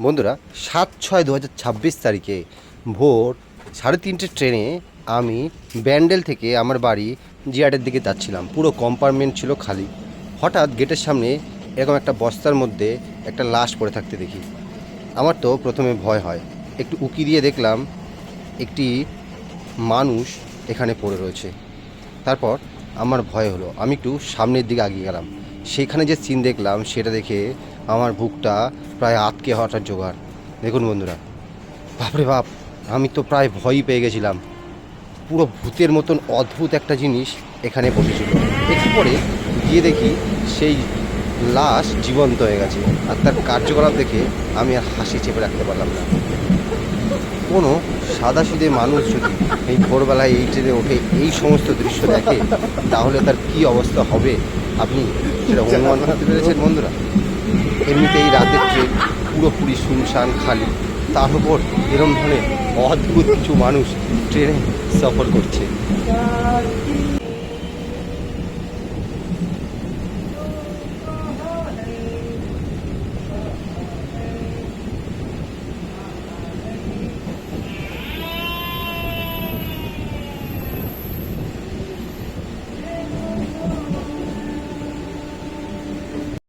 বন্ধুরা ৭/৬/২০২৬ তারিখে ভোর ৩:৩০ ট্রেনে আমি ব্যান্ডেল থেকে আমার বাড়ি জিয়াটের দিকে যাচ্ছিলাম। পুরো কম্পার্টমেন্ট ছিল খালি। হঠাৎ গেটের সামনে এরকম একটা বস্তার মধ্যে একটা লাশ পড়ে থাকতে দেখি। আমার তো প্রথমে ভয় হয়, একটু উকি দিয়ে দেখলাম একটি মানুষ এখানে পড়ে রয়েছে। তারপর আমার ভয় হলো, আমি একটু সামনের দিকে এগিয়ে গেলাম। সেখানে যে সিন দেখলাম সেটা দেখে আমার বুকটা প্রায় আটকে হওয়াটার জোগাড়। দেখুন বন্ধুরা, বাপরে বাপ, আমি তো প্রায় ভয়ই পেয়ে গেছিলাম। পুরো ভূতের মতন অদ্ভুত একটা জিনিস এখানে বসেছিল। একটু পরে গিয়ে দেখি সেই লাশ জীবন্ত হয়ে গেছে, আর তার কার্যকলাপ দেখে আমি আর হাসি চেপে রাখতে পারলাম না। কোনো সাদাসিধে মানুষ যদি এই ভোরবেলায় এই ট্রেনে ওঠে এই সমস্ত দৃশ্য দেখে, তাহলে তার কী অবস্থা হবে আপনি সেটা অনুমান করতে পেরেছেন বন্ধুরা। এমনিতেই রাতের ট্রেন পুরোপুরি শুনশান খালি, তার উপর এরম ধরনের অদ্ভুত কিছু মানুষ ট্রেনে সফর করছে।